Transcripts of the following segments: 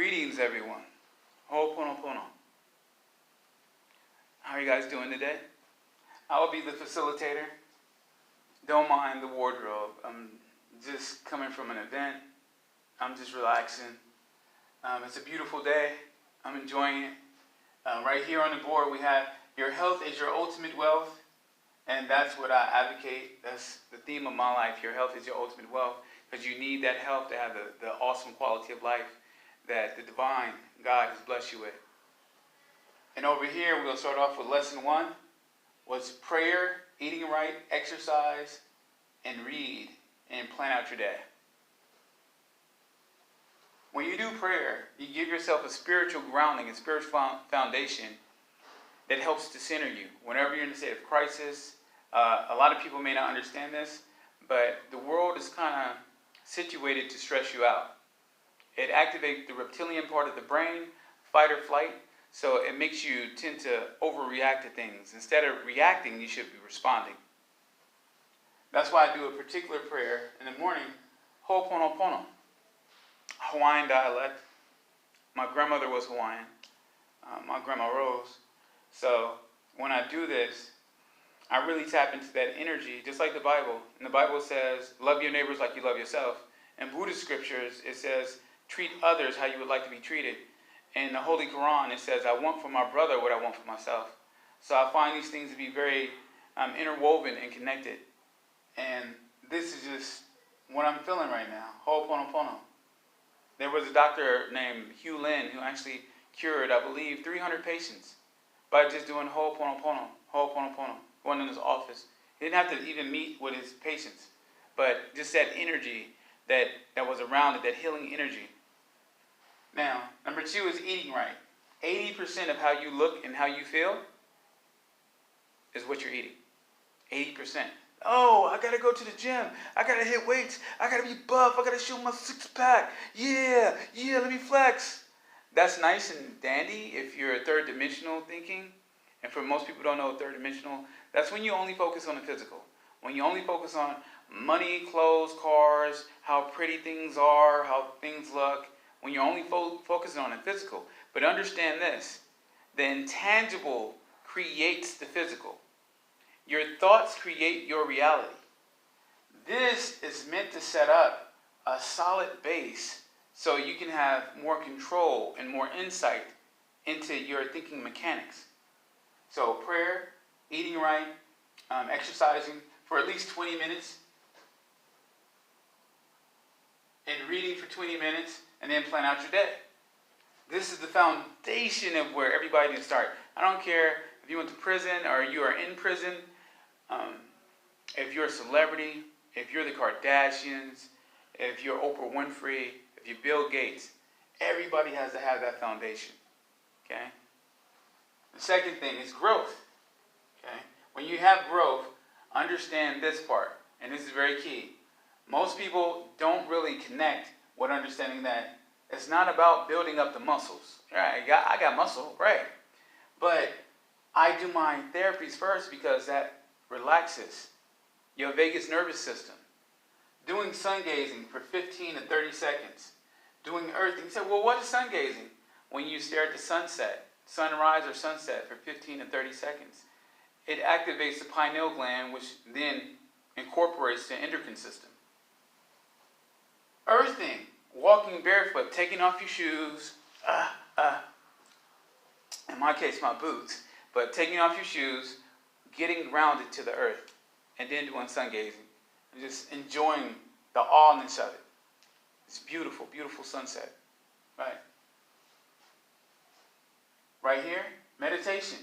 Greetings, everyone. Ho'oponopono. How are you guys doing today? I will be the facilitator. Don't mind the wardrobe. I'm just coming from an event. I'm just relaxing. It's a beautiful day. I'm enjoying it. Right here on the board, we have your health is your ultimate wealth. And that's what I advocate. That's the theme of my life. Your health is your ultimate wealth. Because you need that health to have the awesome quality of life that the divine God has blessed you with. And over here, we're going to start off with lesson 1. Was prayer, eating right, exercise, and read, and plan out your day. When you do prayer, you give yourself a spiritual grounding, a spiritual foundation that helps to center you. Whenever you're in a state of crisis, a lot of people may not understand this, but the world is kind of situated to stress you out. It activates the reptilian part of the brain, fight or flight, so it makes you tend to overreact to things. Instead of reacting, you should be responding. That's why I do a particular prayer in the morning, Ho'oponopono, Hawaiian dialect. My grandmother was Hawaiian, my grandma Rose. So when I do this, I really tap into that energy, just like the Bible. And the Bible says, love your neighbors like you love yourself. In Buddhist scriptures, it says, treat others how you would like to be treated. In the Holy Quran, it says, I want for my brother what I want for myself. So I find these things to be very interwoven and connected. And this is just what I'm feeling right now. Ho'oponopono. There was a doctor named Hugh Lin who actually cured, I believe, 300 patients by just doing Ho'oponopono, Ho'oponopono, going in his office. He didn't have to even meet with his patients, but just that energy that was around it, that healing energy. Now, number 2 is eating right. 80% of how you look and how you feel is what you're eating. 80%. Oh, I gotta go to the gym. I gotta hit weights. I gotta be buff. I gotta show my 6-pack. Yeah, let me flex. That's nice and dandy if you're third dimensional thinking. And for most people who don't know third dimensional, that's when you only focus on the physical. When you only focus on money, clothes, cars, how pretty things are, how things look. When you're only focusing on the physical. But understand this, the intangible creates the physical. Your thoughts create your reality. This is meant to set up a solid base so you can have more control and more insight into your thinking mechanics. So prayer, eating right, exercising for at least 20 minutes, and reading for 20 minutes, and then plan out your day. This is the foundation of where everybody needs to start. I don't care if you went to prison or you are in prison, if you're a celebrity, if you're the Kardashians, if you're Oprah Winfrey, if you're Bill Gates, everybody has to have that foundation. Okay? The second thing is growth. Okay? When you have growth, understand this part, and this is very key. Most people don't really connect with understanding that it's not about building up the muscles. Right? I got muscle, right? But I do my therapies first because that relaxes your vagus nervous system. Doing sun gazing for 15 to 30 seconds. Doing earthing. You say, well, what is sun gazing? When you stare at the sunset, sunrise or sunset for 15 to 30 seconds. It activates the pineal gland, which then incorporates the endocrine system. Earthing, walking barefoot, taking off your shoes, in my case, my boots, but taking off your shoes, getting grounded to the earth, and then doing sun gazing, and just enjoying the awness of it. It's beautiful, beautiful sunset, right? Right here, meditation.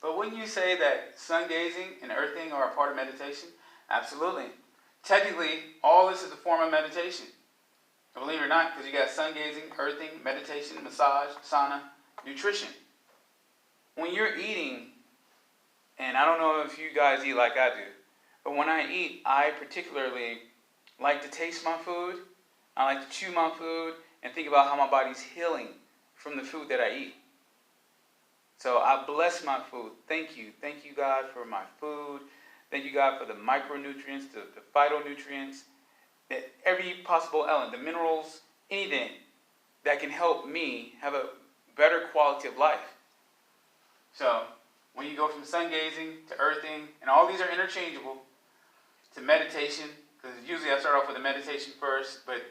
But wouldn't you say that sun gazing and earthing are a part of meditation? Absolutely. Technically, all this is a form of meditation. Believe it or not, because you got sun gazing, earthing, meditation, massage, sauna, nutrition. When you're eating, and I don't know if you guys eat like I do, but when I eat, I particularly like to taste my food. I like to chew my food and think about how my body's healing from the food that I eat. So I bless my food. Thank you. Thank you, God, for my food. Thank you, God, for the micronutrients, the phytonutrients, every possible element, the minerals, anything. that can help me have a better quality of life. So when you go from sun gazing to earthing, and all these are interchangeable, to meditation, because usually I start off with a meditation first, but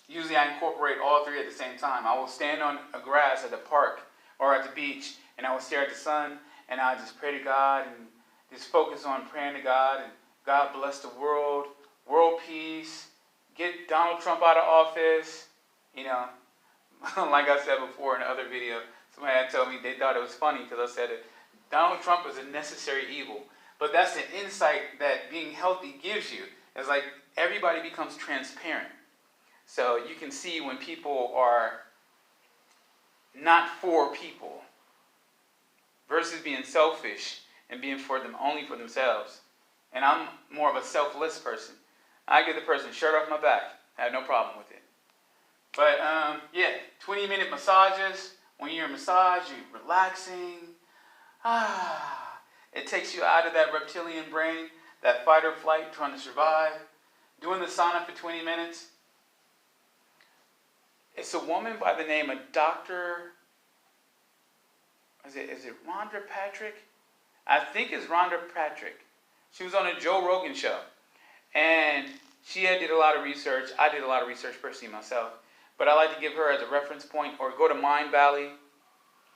usually I incorporate all three at the same time. I will stand on a grass at the park or at the beach, and I will stare at the sun, and I just pray to God and just focus on praying to God, and God bless the world, world peace, get Donald Trump out of office. Like I said before in another video, somebody had told me they thought it was funny because I said it. Donald Trump is a necessary evil. But that's the insight that being healthy gives you. It's like everybody becomes transparent. So you can see when people are not for people versus being selfish and being for them only for themselves. And I'm more of a selfless person. I give the person shirt off my back. I have no problem with it. But 20-minute massages. When you're in massage, you're relaxing. It takes you out of that reptilian brain, that fight or flight, trying to survive. Doing the sauna for 20 minutes. It's a woman by the name of Dr. Is it Rhonda Patrick? I think it's Rhonda Patrick. She was on a Joe Rogan show. And she did a lot of research. I did a lot of research personally myself. But I like to give her as a reference point, or go to Mind Valley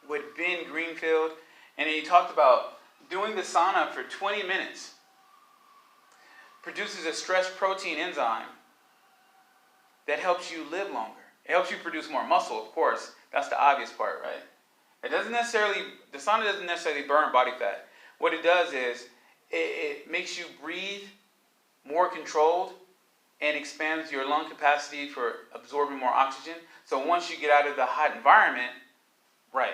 with Ben Greenfield. And he talked about doing the sauna for 20 minutes produces a stress protein enzyme that helps you live longer. It helps you produce more muscle, of course. That's the obvious part, right? The sauna doesn't necessarily burn body fat. What it does is, it makes you breathe more controlled and expands your lung capacity for absorbing more oxygen. So once you get out of the hot environment, right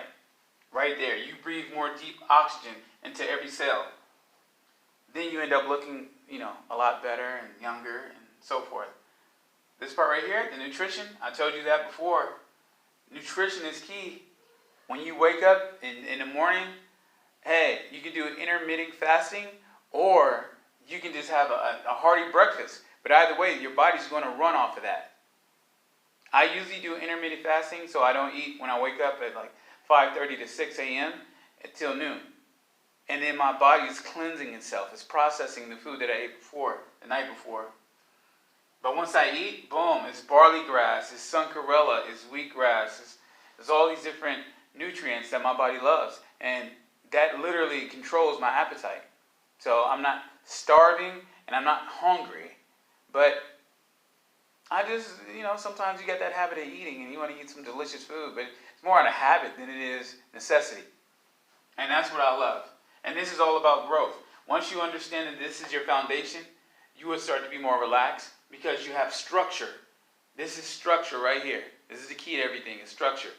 there, you breathe more deep oxygen into every cell. Then you end up looking, a lot better and younger and so forth. This part right here, the nutrition, I told you that before. Nutrition is key. When you wake up in the morning, hey, you can do intermittent fasting, or you can just have a hearty breakfast. But either way, your body's going to run off of that. I usually do intermittent fasting, so I don't eat when I wake up at like 5:30 to 6 a.m. until noon. And then my body is cleansing itself. It's processing the food that I ate the night before. But once I eat, boom, it's barley grass, it's sunkarella, it's wheatgrass, it's all these different nutrients that my body loves. And that literally controls my appetite. So I'm not starving and I'm not hungry. But I just, sometimes you get that habit of eating and you want to eat some delicious food. But it's more out of habit than it is necessity. And that's what I love. And this is all about growth. Once you understand that this is your foundation, you will start to be more relaxed because you have structure. This is structure right here. This is the key to everything, is structure.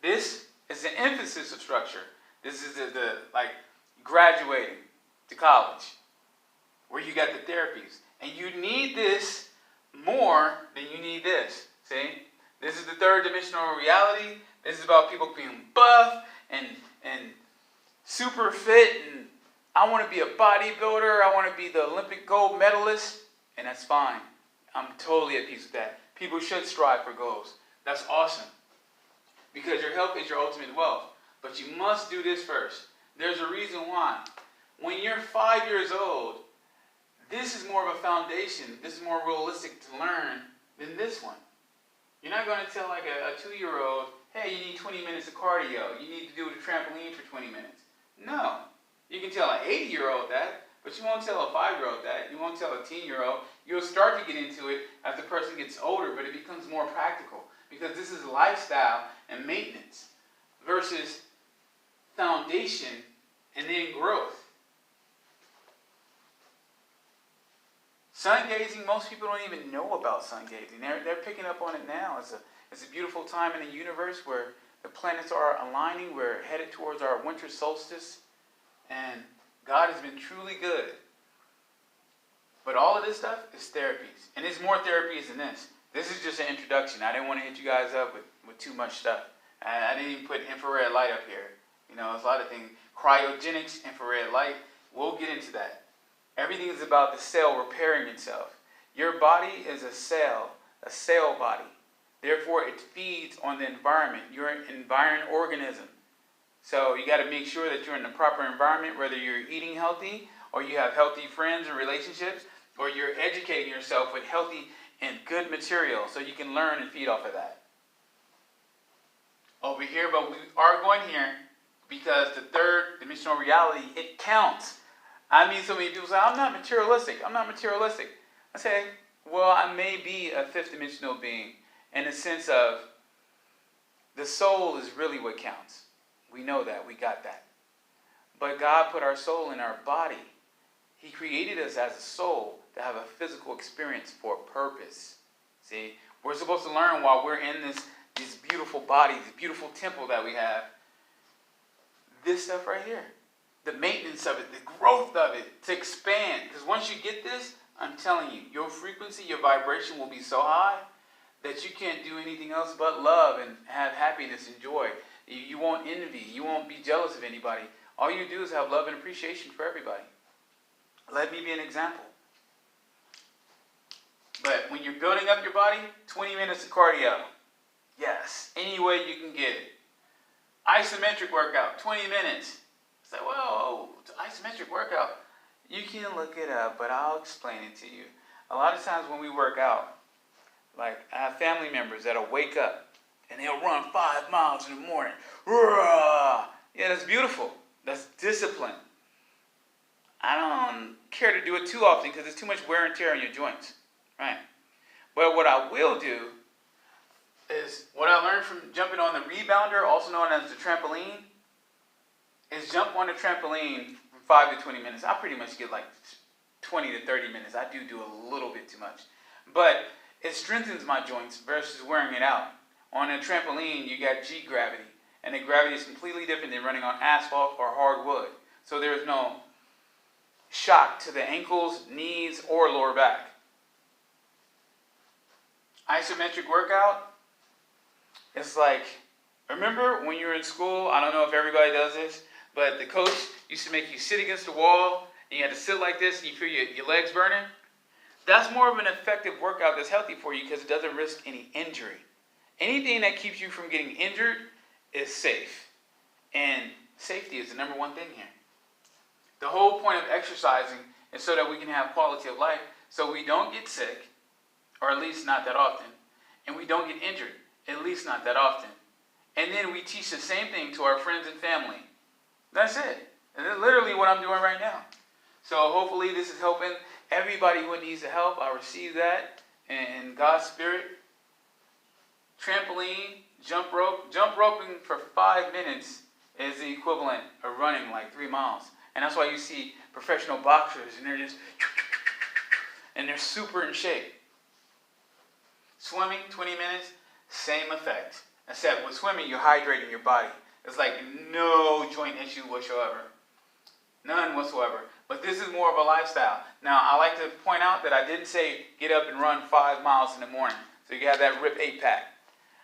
This is the emphasis of structure. This is the graduating to college, where you got the therapies. And you need this more than you need this. See? This is the third dimensional reality. This is about people being buff and super fit, and I want to be a bodybuilder. I want to be the Olympic gold medalist, and that's fine. I'm totally at peace with that. People should strive for goals. That's awesome, because your health is your ultimate wealth. But you must do this first. There's a reason why. When you're 5 years old, this is more of a foundation. This is more realistic to learn than this one. You're not going to tell like a 2-year-old, hey, you need 20 minutes of cardio. You need to do the trampoline for 20 minutes. No. You can tell an 80-year-old that, but you won't tell a 5-year-old that. You won't tell a 10-year-old. You'll start to get into it as the person gets older, but it becomes more practical, because this is lifestyle and maintenance versus foundation and then growth. Sun gazing, most people don't even know about sun gazing. They're picking up on it now. It's a beautiful time in the universe where the planets are aligning. We're headed towards our winter solstice. And God has been truly good. But all of this stuff is therapies. And there's more therapies than this. This is just an introduction. I didn't want to hit you guys up with too much stuff. I didn't even put infrared light up here. There's a lot of things. Cryogenics, infrared light. We'll get into that. Everything is about the cell repairing itself. Your body is a cell body. Therefore, it feeds on the environment. You're an environment organism. So you got to make sure that you're in the proper environment, whether you're eating healthy, or you have healthy friends and relationships, or you're educating yourself with healthy and good material so you can learn and feed off of that. Over here, but we are going here because the third dimensional reality, it counts. I mean, so many people say, I'm not materialistic. I'm not materialistic. I say, well, I may be a fifth dimensional being in the sense of the soul is really what counts. We know that. We got that. But God put our soul in our body. He created us as a soul to have a physical experience for a purpose. See, we're supposed to learn while we're in this beautiful body, this beautiful temple that we have. This stuff right here. The maintenance of it, the growth of it, to expand. Because once you get this, I'm telling you, your frequency, your vibration will be so high that you can't do anything else but love and have happiness and joy. You won't envy. You won't be jealous of anybody. All you do is have love and appreciation for everybody. Let me be an example. But when you're building up your body, 20 minutes of cardio. Yes, any way you can get it. Isometric workout, 20 minutes. Say, whoa, it's an isometric workout. You can look it up, but I'll explain it to you. A lot of times when we work out, like I have family members that'll wake up and they'll run 5 miles in the morning. Yeah, that's beautiful. That's discipline. I don't care to do it too often because it's too much wear and tear on your joints, right? But what I will do is what I learned from jumping on the rebounder, also known as the trampoline, is jump on the trampoline for 5 to 20 minutes. I pretty much get like 20 to 30 minutes. I do a little bit too much. But it strengthens my joints versus wearing it out. On a trampoline, you got G gravity. And the gravity is completely different than running on asphalt or hardwood. So there's no shock to the ankles, knees, or lower back. Isometric workout, it's like, remember when you were in school, I don't know if everybody does this, but the coach used to make you sit against the wall, and you had to sit like this, and you feel your legs burning. That's more of an effective workout that's healthy for you because it doesn't risk any injury. Anything that keeps you from getting injured is safe. And safety is the number one thing here. The whole point of exercising is so that we can have quality of life, so we don't get sick, or at least not that often, and we don't get injured, at least not that often. And then we teach the same thing to our friends and family. That's it. And that's literally what I'm doing right now. So hopefully this is helping everybody who needs the help. I receive that in God's spirit. Trampoline, jump rope. Jump roping for 5 minutes is the equivalent of running like 3 miles. And that's why you see professional boxers and they're just, and they're super in shape. Swimming, 20 minutes, same effect. Except with swimming, you're hydrating your body. It's like no joint issue whatsoever. None whatsoever. But this is more of a lifestyle. Now, I like to point out that I didn't say get up and run 5 miles in the morning. So you have that RIP 8-pack.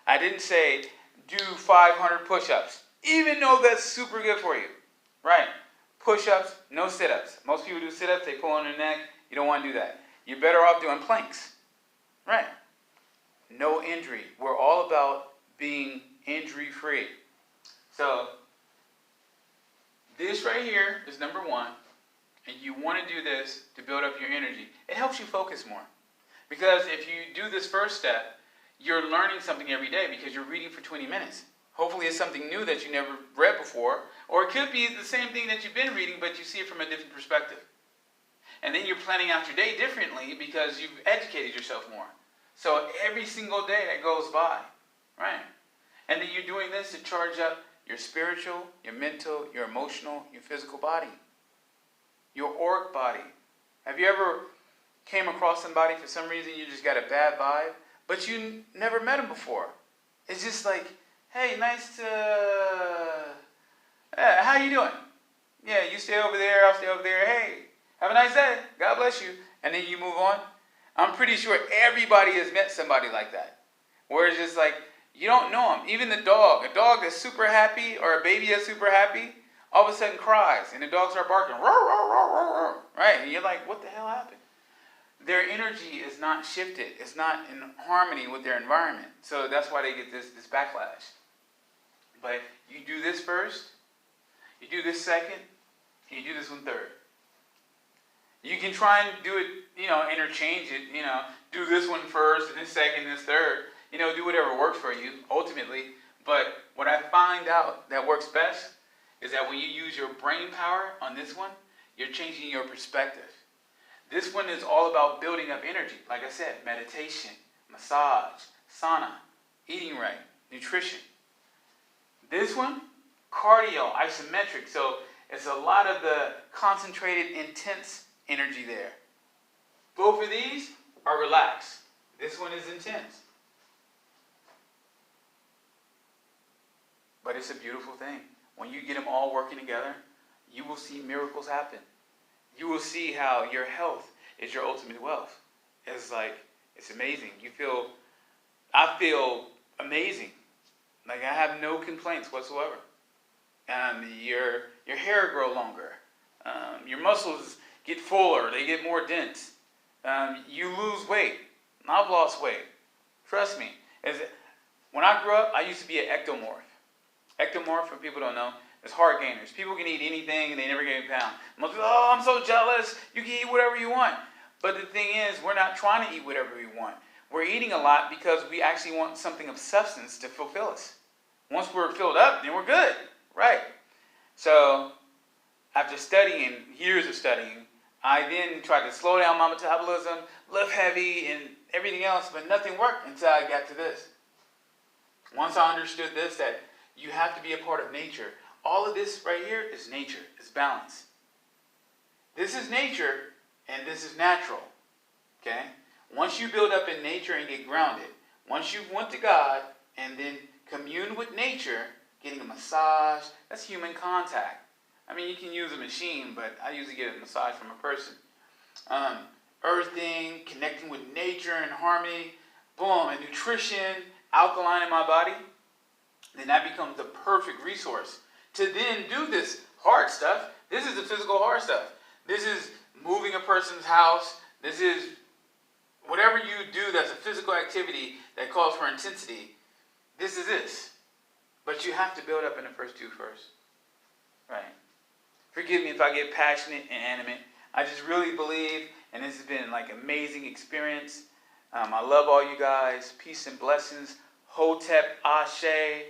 I didn't say do 500 push-ups. Even though that's super good for you. Right? Push-ups, no sit-ups. Most people do sit-ups, they pull on their neck. You don't want to do that. You're better off doing planks. Right? No injury. We're all about being injury-free. So, this right here is number one. And you want to do this to build up your energy. It helps you focus more. Because if you do this first step, you're learning something every day because you're reading for 20 minutes. Hopefully it's something new that you never read before. Or it could be the same thing that you've been reading, but you see it from a different perspective. And then you're planning out your day differently because you've educated yourself more. So every single day that goes by, right? And then you're doing this to charge up your spiritual, your mental, your emotional, your physical body. Your auric body. Have you ever came across somebody for some reason you just got a bad vibe, but you never met him before? It's just like, hey, nice to... how you doing? Yeah, you stay over there, I'll stay over there. Hey, have a nice day. God bless you. And then you move on. I'm pretty sure everybody has met somebody like that. Where it's just like, you don't know them. Even the dog. A dog that's super happy or a baby that's super happy, all of a sudden cries. And the dogs start barking. Roar, roar, roar, roar, roar. Right? And you're like, what the hell happened? their energy is not shifted. It's not in harmony with their environment. So that's why they get this backlash. But you do this first, you do this second, and you do this one third. You can try and do it, interchange it, do this one first, and this second, and this third. Do whatever works for you, ultimately. But what I find out that works best is that when you use your brain power on this one, you're changing your perspective. This one is all about building up energy. Like I said, meditation, massage, sauna, eating right, nutrition. This one, cardio, isometric. So it's a lot of the concentrated, intense energy there. Both of these are relaxed. This one is intense. But it's a beautiful thing. When you get them all working together, you will see miracles happen. You will see how your health is your ultimate wealth. It's amazing. I feel amazing. Like I have no complaints whatsoever. Your hair grow longer. Your muscles get fuller. They get more dense. You lose weight. I've lost weight. Trust me. When I grew up, I used to be an ectomorph. Ectomorph, for people who don't know, is hard gainers. People can eat anything and they never gain a pound. Most people, I'm so jealous. You can eat whatever you want. But the thing is, we're not trying to eat whatever we want. We're eating a lot because we actually want something of substance to fulfill us. Once we're filled up, then we're good. Right. So, after studying, years of studying, I then tried to slow down my metabolism, lift heavy, and everything else, but nothing worked until I got to this. Once I understood this, that you have to be a part of nature. All of this right here is nature. It's balance. This is nature, and this is natural. Okay? Once you build up in nature and get grounded, once you went to God and then commune with nature, getting a massage, that's human contact. I mean, you can use a machine, but I usually get a massage from a person. Earthing, connecting with nature and harmony, boom, and nutrition, alkaline in my body, then that becomes the perfect resource to then do this hard stuff. This is the physical hard stuff. This is moving a person's house. This is whatever you do that's a physical activity that calls for intensity. This is this. But you have to build up in the first two first. Right. Forgive me if I get passionate and animate. I just really believe, and this has been like an amazing experience. I love all you guys. Peace and blessings. Hotep, Ashe,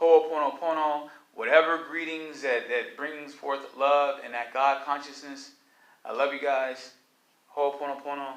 Ho'oponopono, whatever greetings that brings forth love and that God consciousness. I love you guys. Ho'oponopono.